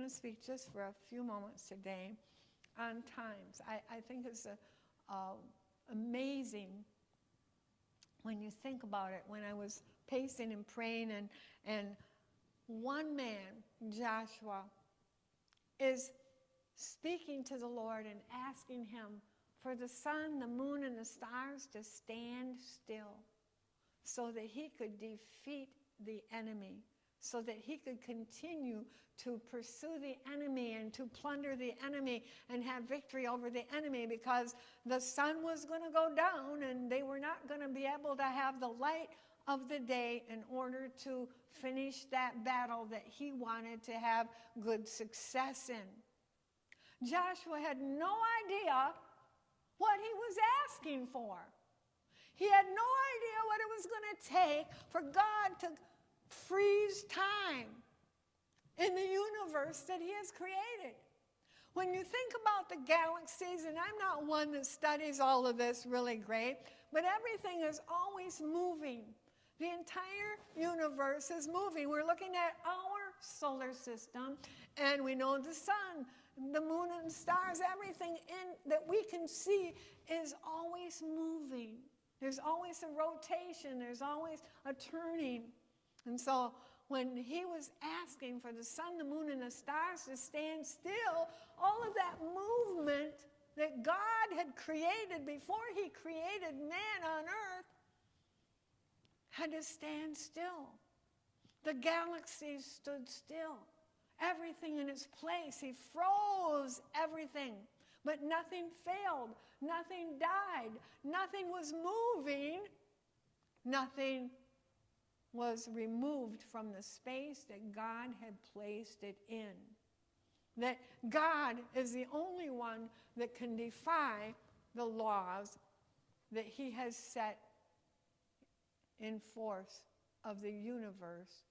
to speak just for a few moments today on times. I think it's amazing when you think about it. When I was pacing and praying, and one man, Joshua, is speaking to the Lord and asking him for the sun, the moon, and the stars to stand still so that he could defeat the enemy, so that he could continue to pursue the enemy and to plunder the enemy and have victory over the enemy, because the sun was going to go down and they were not going to be able to have the light of the day in order to finish that battle that he wanted to have good success in. Joshua had no idea what he was asking for. He had no idea what it was going to take for God to freeze time in the universe that he has created. When you think about the galaxies, and I'm not one that studies all of this really great, but everything is always moving. The entire universe is moving. We're looking at our solar system, and we know the sun, the moon, and stars, everything that we can see is always moving. There's always a rotation. There's always a turning. And so when he was asking for the sun, the moon, and the stars to stand still, all of that movement that God had created before he created man on earth had to stand still. The galaxies stood still. Everything in its place. He froze everything. But nothing failed. Nothing died. Nothing was moving. Nothing was removed from the space that God had placed it in. That God is the only one that can defy the laws that he has set in force of the universe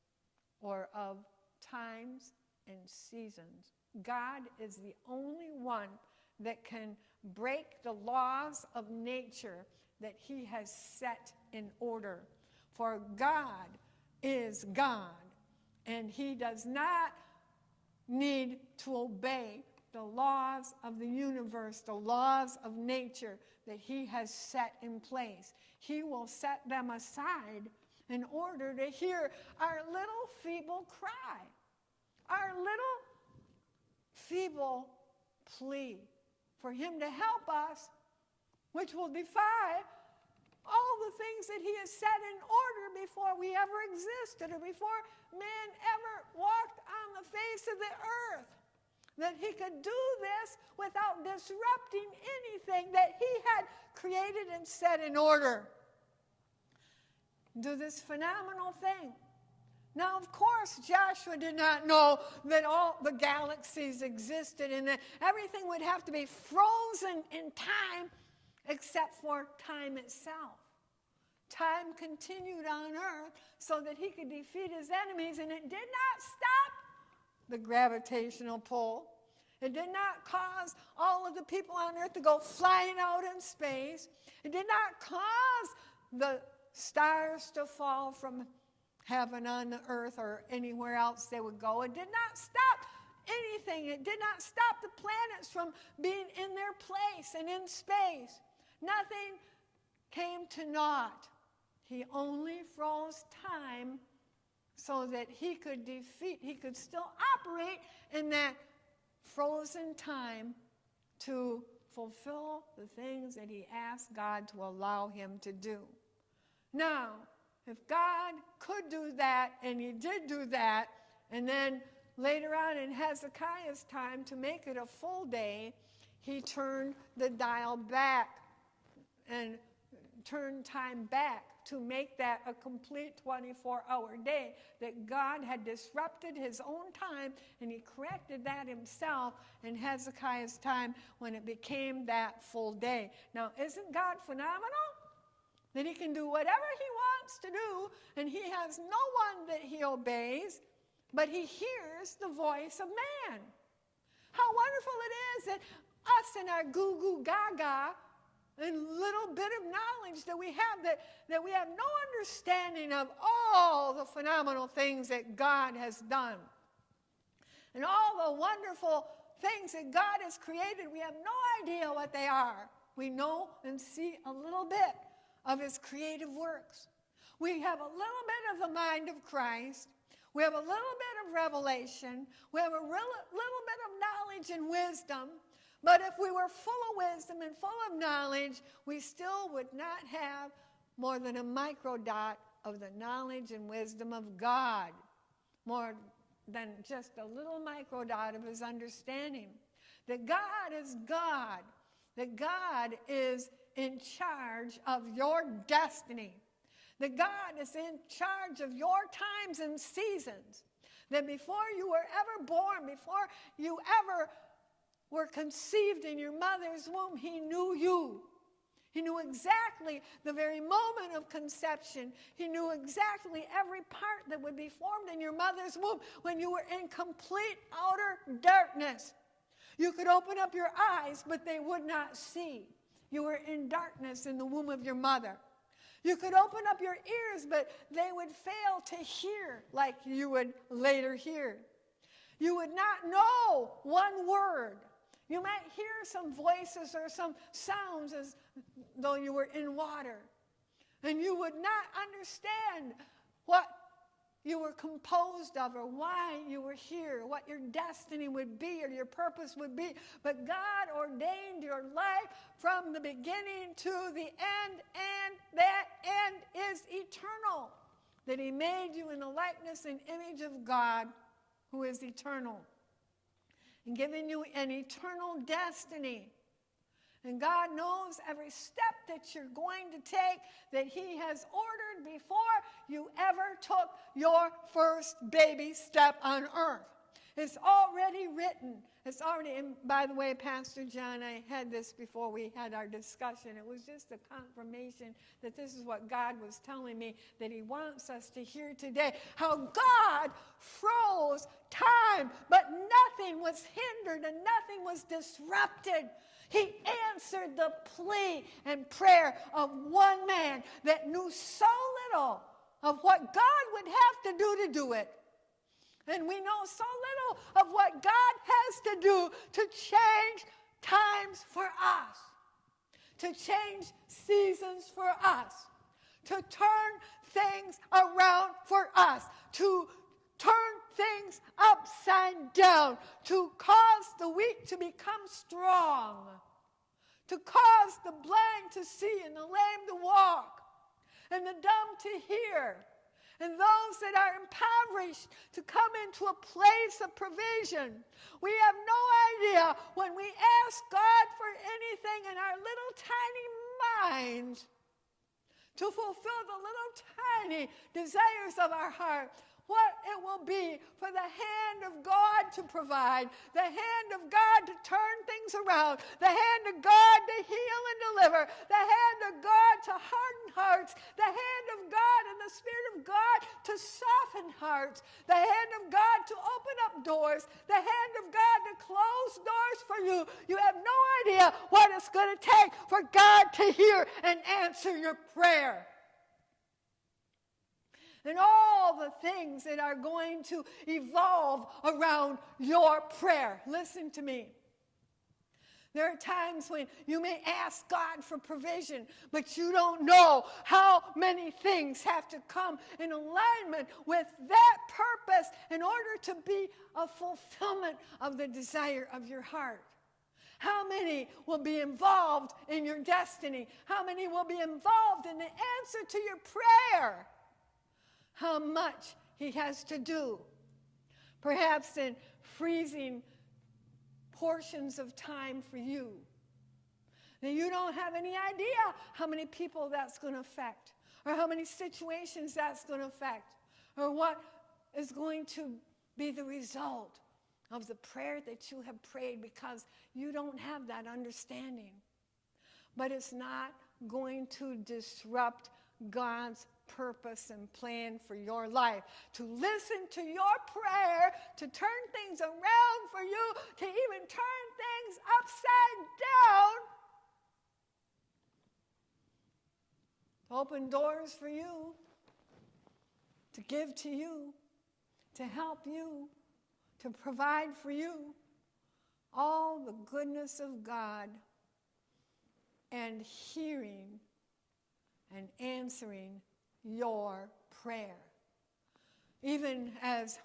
or of times and seasons. God is the only one that can break the laws of nature that he has set in order. For God is God, and he does not need to obey the laws of the universe, the laws of nature that he has set in place. He will set them aside in order to hear our little feeble cry, our little feeble plea for him to help us, which will defy all the things that he has set in order before we ever existed or before man ever walked on the face of the earth. That he could do this without disrupting anything that he had created and set in order. Do this phenomenal thing. Now, of course, Joshua did not know that all the galaxies existed and that everything would have to be frozen in time except for time itself. Time continued on earth so that he could defeat his enemies, and it did not stop the gravitational pull. It did not cause all of the people on earth to go flying out in space. It did not cause the stars to fall from heaven on the earth or anywhere else they would go. It did not stop anything. It did not stop the planets from being in their place and in space. Nothing came to naught. He only froze time so that he could still operate in that frozen time to fulfill the things that he asked God to allow him to do. Now, if God could do that, and he did do that, and then later on in Hezekiah's time to make it a full day, he turned the dial back and turned time back to make that a complete 24-hour day, that God had disrupted his own time, and he corrected that himself in Hezekiah's time when it became that full day. Now, isn't God phenomenal? That he can do whatever he wants to do, and he has no one that he obeys, but he hears the voice of man. How wonderful it is that us and our goo-goo gaga and little bit of knowledge that we have, that we have no understanding of all the phenomenal things that God has done. And all the wonderful things that God has created, we have no idea what they are. We know and see a little bit of his creative works. We have a little bit of the mind of Christ. We have a little bit of revelation. We have a little bit of knowledge and wisdom. But if we were full of wisdom and full of knowledge, we still would not have more than a microdot of the knowledge and wisdom of God. More than just a little microdot of his understanding. That God is God. That God is in charge of your destiny. That God is in charge of your times and seasons. That before you were ever born, before you ever were conceived in your mother's womb, he knew you. He knew exactly the very moment of conception. He knew exactly every part that would be formed in your mother's womb when you were in complete outer darkness. You could open up your eyes, but they would not see. You were in darkness in the womb of your mother. You could open up your ears, but they would fail to hear like you would later hear. You would not know one word. You might hear some voices or some sounds as though you were in water. And you would not understand what you were composed of or why you were here, what your destiny would be or your purpose would be. But God ordained your life from the beginning to the end, and that end is eternal. That he made you in the likeness and image of God, who is eternal, and given you an eternal destiny. And God knows every step that you're going to take, that he has ordered before you ever took your first baby step on earth. It's already written. It's already, and by the way, Pastor John, I had this before we had our discussion. It was just a confirmation that this is what God was telling me, that he wants us to hear today. How God froze time, but nothing was hindered and nothing was disrupted. He answered the plea and prayer of one man that knew so little of what God would have to do it. And we know so little of what God has to do to change times for us, to change seasons for us, to turn things around for us, to turn things upside down, to cause the weak to become strong, to cause the blind to see and the lame to walk, and the dumb to hear, and those that are impoverished to come into a place of provision. We have no idea when we ask God for anything in our little tiny minds to fulfill the little tiny desires of our heart, what it will be for the hand of God to provide, the hand of God to turn things around, the hand of God to heal and deliver, the hand of God to harden hearts, the hand of God and the Spirit of God to soften hearts, the hand of God to open up doors, the hand of God to close doors for you. You have no idea what it's going to take for God to hear and answer your prayer. And all the things that are going to evolve around your prayer. Listen to me. There are times when you may ask God for provision, but you don't know how many things have to come in alignment with that purpose in order to be a fulfillment of the desire of your heart. How many will be involved in your destiny? How many will be involved in the answer to your prayer? How much he has to do. Perhaps in freezing portions of time for you. Now you don't have any idea how many people that's going to affect, or how many situations that's going to affect, or what is going to be the result of the prayer that you have prayed, because you don't have that understanding. But it's not going to disrupt God's purpose and plan for your life. To listen to your prayer, to turn things around for you, to even turn things upside down, to open doors for you, to give to you, to help you, to provide for you all the goodness of God and hearing and answering your prayer. Even as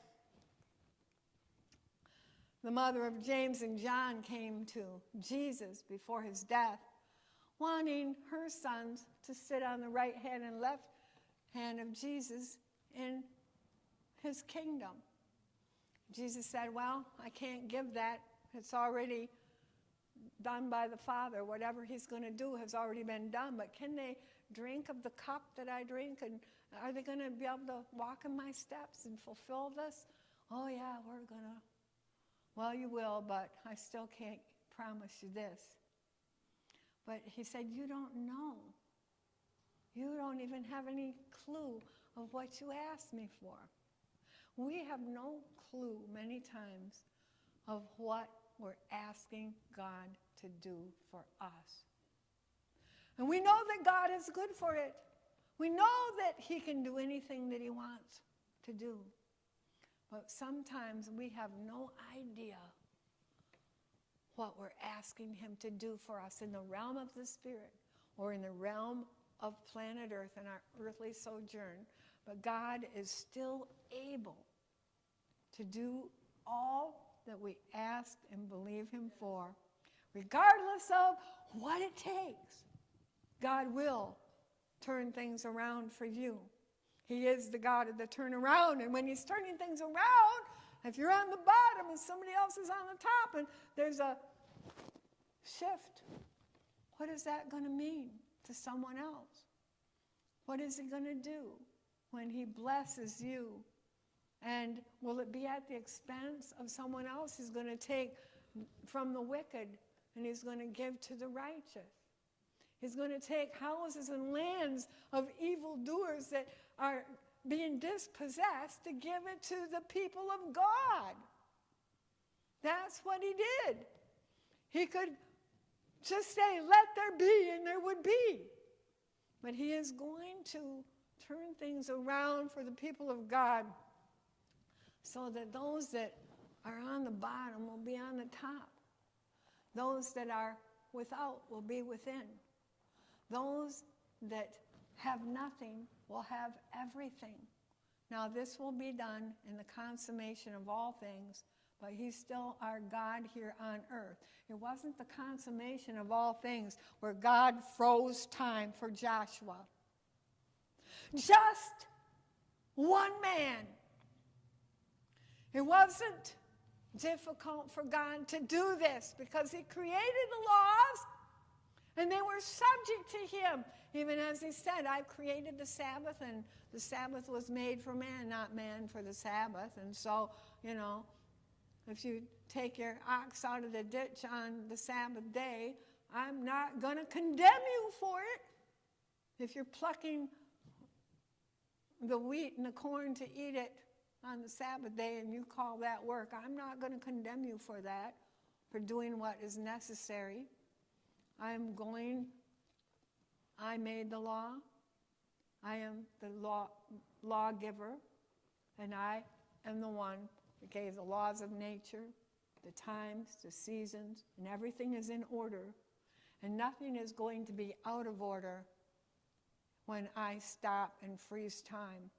the mother of James and John came to Jesus before his death, wanting her sons to sit on the right hand and left hand of Jesus in his kingdom. Jesus said, well, I can't give that. It's already done by the Father. Whatever he's going to do has already been done. But can they drink of the cup that I drink? And are they going to be able to walk in my steps and fulfill this? Oh, yeah, we're going to. Well, you will, but I still can't promise you this. But he said, you don't know. You don't even have any clue of what you asked me for. We have no clue many times of what we're asking God to do for us. And we know that God is good for it. We know that he can do anything that he wants to do. But sometimes we have no idea what we're asking him to do for us in the realm of the Spirit or in the realm of planet Earth and our earthly sojourn. But God is still able to do all that we ask and believe him for, regardless of what it takes. God will turn things around for you. He is the God of the turnaround, and when he's turning things around, if you're on the bottom and somebody else is on the top and there's a shift, what is that going to mean to someone else? What is he going to do when he blesses you? And will it be at the expense of someone else? He's going to take from the wicked and he's going to give to the righteous. He's going to take houses and lands of evildoers that are being dispossessed to give it to the people of God. That's what he did. He could just say, let there be, and there would be. But he is going to turn things around for the people of God so that those that are on the bottom will be on the top. Those that are without will be within. Those that have nothing will have everything. Now this will be done in the consummation of all things, but he's still our God here on earth. It wasn't the consummation of all things where God froze time for Joshua. Just one man. It wasn't difficult for God to do this because he created the laws and they were subject to him. Even as he said, I created the Sabbath, and the Sabbath was made for man, not man for the Sabbath. And so, you know, if you take your ox out of the ditch on the Sabbath day, I'm not going to condemn you for it. If you're plucking the wheat and the corn to eat it on the Sabbath day and you call that work, I'm not going to condemn you for that, for doing what is necessary. I made the law. I am the lawgiver, and I am the one that gave the laws of nature, the times, the seasons, and everything is in order, and nothing is going to be out of order when I stop and freeze time.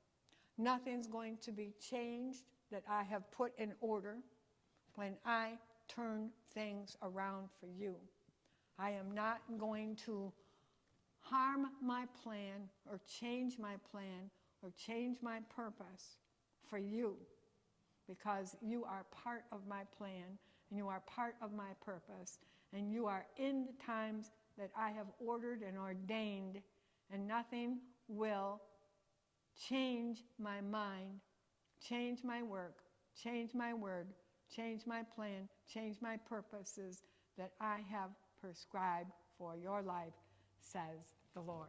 Nothing's going to be changed that I have put in order when I turn things around for you. I am not going to harm my plan or change my purpose for you, because you are part of my plan and you are part of my purpose, and you are in the times that I have ordered and ordained, and nothing will change my mind, change my work, change my word, change my plan, change my purposes that I have prescribed for your life, says the Lord.